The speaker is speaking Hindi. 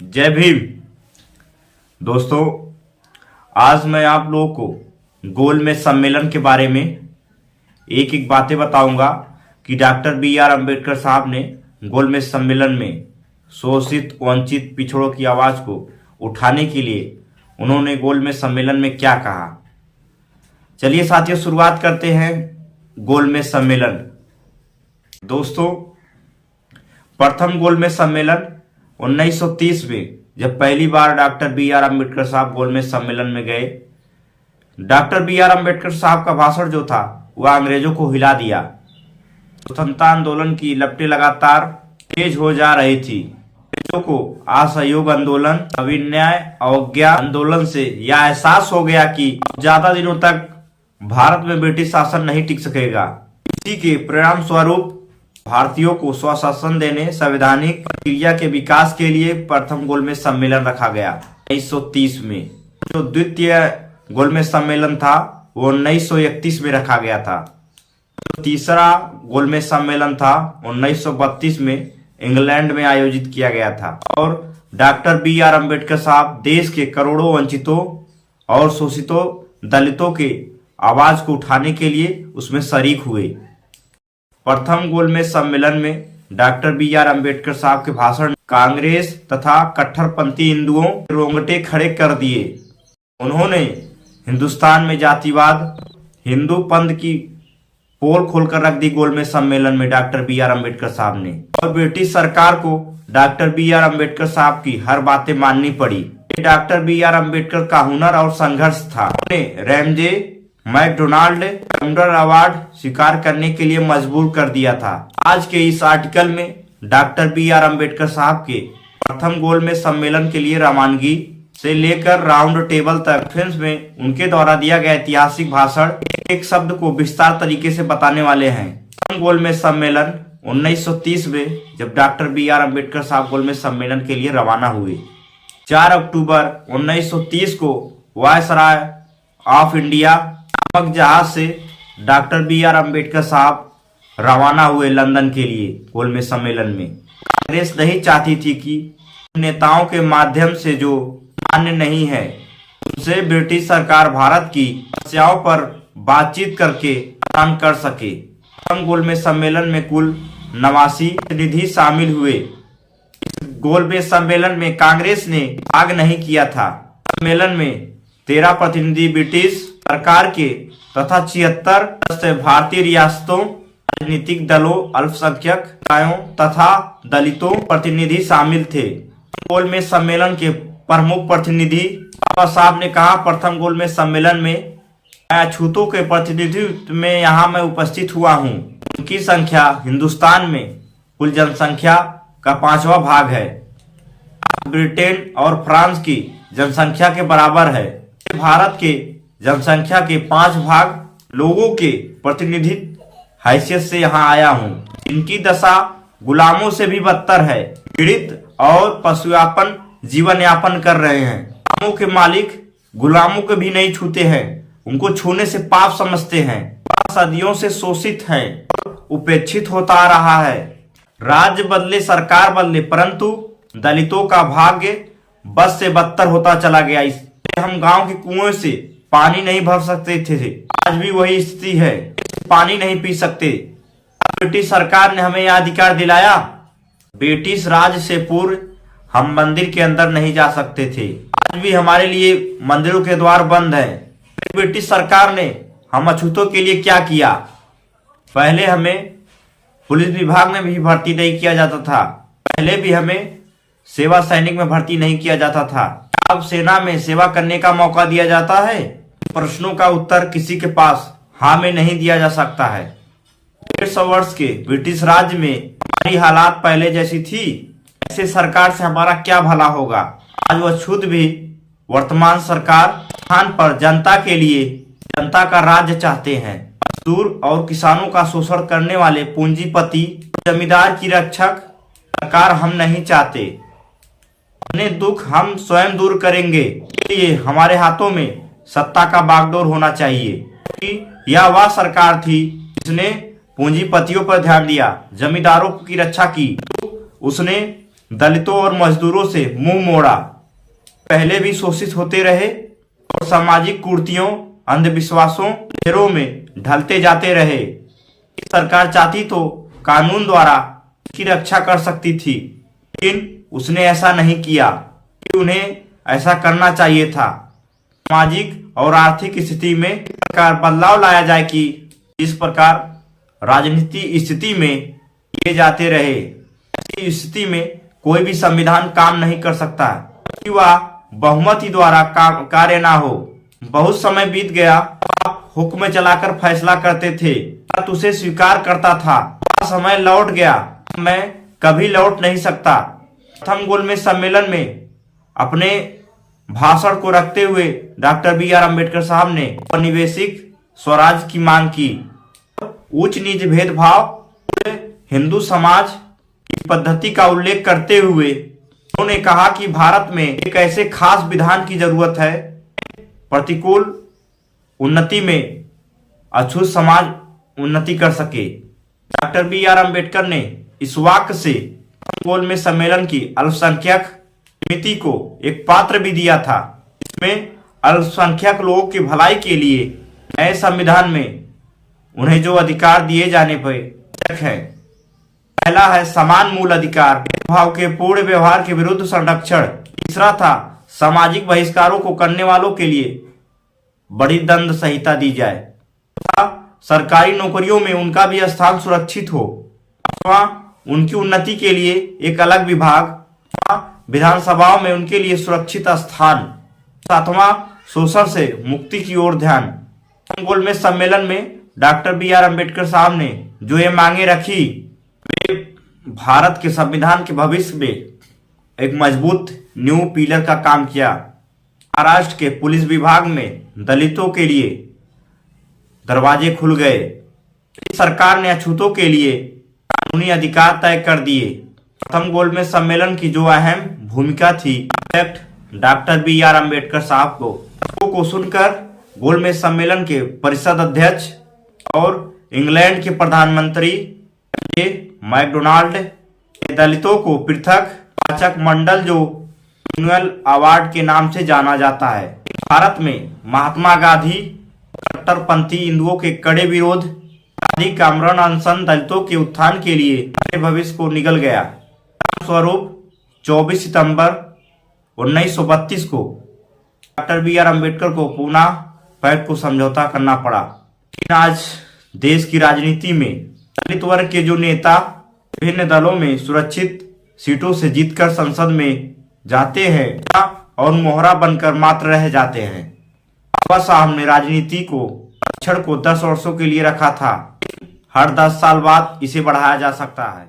जय भीम। दोस्तों, आज मैं आप लोगों को गोलमेज सम्मेलन के बारे में एक एक बातें बताऊंगा कि डॉक्टर बी.आर. अम्बेडकर साहब ने गोलमेज सम्मेलन में शोषित, वंचित, पिछड़ों की आवाज को उठाने के लिए उन्होंने गोलमेज सम्मेलन में क्या कहा। चलिए साथियों, शुरुआत करते हैं गोलमेज सम्मेलन। दोस्तों, प्रथम गोलमेज सम्मेलन 1930 में जब पहली बार डॉक्टर बी.आर. अम्बेडकर साहब गोलमेज सम्मेलन में गए, डॉक्टर बी.आर. अम्बेडकर साहब का भाषण जो था वह अंग्रेजों को हिला दिया। स्वतंत्रता आंदोलन की लपटें लगातार तेज हो जा रही थी। अंग्रेजों को असहयोग आंदोलन, अविन्याय, अवज्ञा आंदोलन से यह एहसास हो गया कि ज्यादा दिनों तक भारत में ब्रिटिश शासन नहीं टिक सकेगा। इसी के परिणाम स्वरूप भारतीयों को स्वशासन देने, संवैधानिक प्रक्रिया के विकास के लिए प्रथम गोलमेज सम्मेलन रखा गया 1930 में। जो द्वितीय गोलमेज सम्मेलन था वो 1931 में रखा गया था। जो तीसरा गोलमेज सम्मेलन था 1932 में इंग्लैंड में आयोजित किया गया था और डॉक्टर बी.आर. अम्बेडकर साहब देश के करोड़ों वंचितों और शोषितों दलितों के आवाज को उठाने के लिए उसमें शरीक हुए। प्रथम गोलमेज सम्मेलन में डॉक्टर बी.आर. अम्बेडकर साहब के भाषण कांग्रेस तथा कट्टरपंथी हिंदुओं के रोंगटे खड़े कर दिए। उन्होंने हिंदुस्तान में जातिवाद, हिंदू पंथ की पोल खोलकर रख दी गोलमेज सम्मेलन में डॉक्टर बी.आर. अम्बेडकर साहब ने। और ब्रिटिश सरकार को डॉक्टर बी.आर. अम्बेडकर साहब की हर बातें माननी पड़ी। Doctor B R. अम्बेडकर का हुनर और संघर्ष था। उन्हें रैमजे मैकडोनाल्ड एम्डर अवार्ड स्वीकार करने के लिए मजबूर कर दिया था। आज के इस आर्टिकल में डॉक्टर बी.आर. अम्बेडकर साहब के प्रथम गोलमेज सम्मेलन के लिए रवानगी से लेकर राउंड टेबल तक फिल्म में उनके द्वारा दिया गया ऐतिहासिक भाषण एक शब्द को विस्तार तरीके से बताने वाले हैं। प्रथम गोलमेज सम्मेलन 1930 में जब डॉक्टर बी.आर. अम्बेडकर साहब गोलमेज सम्मेलन के लिए रवाना हुए। 4 अक्टूबर 1930 को वायसराय ऑफ इंडिया जहाज से डॉक्टर बी.आर. अम्बेडकर साहब रवाना हुए लंदन के लिए गोलमेज सम्मेलन में। कांग्रेस नहीं चाहती थी कि नेताओं के माध्यम से जो मान्य नहीं है उनसे ब्रिटिश सरकार भारत की समस्याओं पर बातचीत करके समाधान कर सके। प्रथम गोलमेज सम्मेलन में कुल 89 प्रतिनिधि शामिल हुए। गोलमेज सम्मेलन में कांग्रेस ने भाग नहीं किया था। सम्मेलन में 13 प्रतिनिधि ब्रिटिश सरकार के तथा 76 भारतीय रियासतों, राजनीतिक दलों, अल्पसंख्यक समुदायों तथा दलितों प्रतिनिधि शामिल थे। गोलमेज सम्मेलन के प्रमुख प्रतिनिधि बाबा साहब ने कहा, प्रथम गोलमेज सम्मेलन में अछूतों के प्रतिनिधित्व में यहाँ मैं उपस्थित हुआ हूँ। उनकी संख्या हिंदुस्तान में कुल जनसंख्या का 5वां भाग है। ब्रिटेन और फ्रांस की जनसंख्या के बराबर है। भारत के जनसंख्या के 5 भाग लोगों के प्रतिनिधित्व हैसियत से यहाँ आया हूँ। इनकी दशा गुलामों से भी बदतर है। पीड़ित और पशुयापन जीवन यापन कर रहे हैं। गुलामों के मालिक गुलामों को भी नहीं छूते हैं, उनको छूने से पाप समझते हैं। सदियों से शोषित है, उपेक्षित होता आ रहा है। राज्य बदले, सरकार बदले, परंतु दलितों का भाग्य बस से बदतर होता चला गया। इसलिए हम गांव के कुएं से पानी नहीं भर सकते थे, आज भी वही स्थिति है, पानी नहीं पी सकते। ब्रिटिश सरकार ने हमें यह अधिकार दिलाया। ब्रिटिश राज से पूर्व हम मंदिर के अंदर नहीं जा सकते थे, आज भी हमारे लिए मंदिरों के द्वार बंद हैं। ब्रिटिश सरकार ने हम अछूतों के लिए क्या किया? पहले हमें पुलिस विभाग में भी भर्ती नहीं किया जाता था, पहले भी हमें सेवा सैनिक में भर्ती नहीं किया जाता था। अब सेना में सेवा करने का मौका दिया जाता है। प्रश्नों का उत्तर किसी के पास हाँ में नहीं दिया जा सकता है। 150 वर्ष के ब्रिटिश राज में हमारी हालात पहले जैसी थी, ऐसे सरकार से हमारा क्या भला होगा? आज वह खुद भी वर्तमान सरकार स्थान पर जनता के लिए जनता का राज्य चाहते हैं। मजदूर और किसानों का शोषण करने वाले पूंजीपति जमींदार की रक्षक सरकार हम नहीं चाहते। अपने दुख हम स्वयं दूर करेंगे, इसलिए हमारे हाथों में सत्ता का बागडोर होना चाहिए। यह वह सरकार थी जिसने पूंजीपतियों पर ध्यान दिया, जमींदारों की रक्षा की। उसने दलितों और मजदूरों से मुंह मोड़ा। पहले भी शोषित होते रहे और सामाजिक कुरीतियों, अंधविश्वासों, फेरों में ढलते जाते रहे। सरकार चाहती तो कानून द्वारा की रक्षा कर सकती थी, लेकिन उसने ऐसा नहीं किया कि उन्हें ऐसा करना चाहिए था। सामाजिक और आर्थिक स्थिति में प्रकार बदलाव लाया जाए कि इस प्रकार राजनीति स्थिति में किए जाते रहे। ऐसी स्थिति में कोई भी संविधान काम नहीं कर सकता कि वह बहुमत ही द्वारा कार्य ना हो। बहुत समय बीत गया, आप हुक्म चलाकर फैसला करते थे, भारत उसे स्वीकार करता था। समय लौट गया, मैं कभी लौट नहीं सकता। प्रथम गोलमेज सम्मेलन में अपने भाषण को रखते हुए डॉक्टर बी आर अम्बेडकर साहब ने औपनिवेशिक स्वराज की मांग की। उच्च नीच भेदभाव हिंदू समाज की पद्धति का उल्लेख करते हुए उन्होंने कहा कि भारत में एक ऐसे खास विधान की जरूरत है प्रतिकूल उन्नति में अछूत समाज उन्नति कर सके। डॉक्टर बी आर अम्बेडकर ने इस वाक्य से गोलमेज सम्मेलन की अल्पसंख्यक समिति को एक पात्र भी दिया था। इसमें अल्पसंख्यक लोगों की भलाई के लिए नए संविधान में उन्हें जो अधिकार दिए जाने पर है, पहला है समान मूल अधिकार, भेदभाव के पूर्ण व्यवहार के विरुद्ध संरक्षण। तीसरा था सामाजिक बहिष्कारों को करने वालों के लिए बड़ी दंड संहिता दी जाए तथा सरकारी नौकरियों में उनका भी स्थान सुरक्षित हो अथवा उनकी उन्नति के लिए एक अलग विभाग अथवा विधानसभाओं में उनके लिए सुरक्षित स्थान। सातवां, शोषण से मुक्ति की ओर ध्यान। गोलमेज सम्मेलन में डॉक्टर बी आर अम्बेडकर साहब ने जो ये मांगे रखी, वे भारत के संविधान के भविष्य में एक मजबूत न्यू पिलर का काम किया। महाराष्ट्र के पुलिस विभाग में दलितों के लिए दरवाजे खुल गए। सरकार ने अछूतों के लिए कानूनी अधिकार तय कर दिए। प्रथम गोलमेज सम्मेलन की जो अहम भूमिका थी, डॉक्टर बी आर अम्बेडकर साहब को सुनकर गोलमेज सम्मेलन के परिषद अध्यक्ष और इंग्लैंड के प्रधानमंत्री मैकडोनाल्ड ने दलितों को पृथक पाचक मंडल जो मैनुअल अवार्ड के नाम से जाना जाता है। भारत में महात्मा गांधी कट्टरपंथी हिंदुओं के कड़े विरोध आदि का आमरण अनशन दलितों के उत्थान के लिए भविष्य को निगल गया। स्वरूप 24 सितंबर 1932 को डॉक्टर बी आर अम्बेडकर को पूना पैक्ट को समझौता करना पड़ा। लेकिन आज देश की राजनीति में दलित वर्ग के जो नेता विभिन्न दलों में सुरक्षित सीटों से जीतकर संसद में जाते हैं और मोहरा बनकर मात्र रह जाते हैं। बाबा साहब ने राजनीति को आरक्षण को 10 वर्षों के लिए रखा था। हर 10 साल बाद इसे बढ़ाया जा सकता है।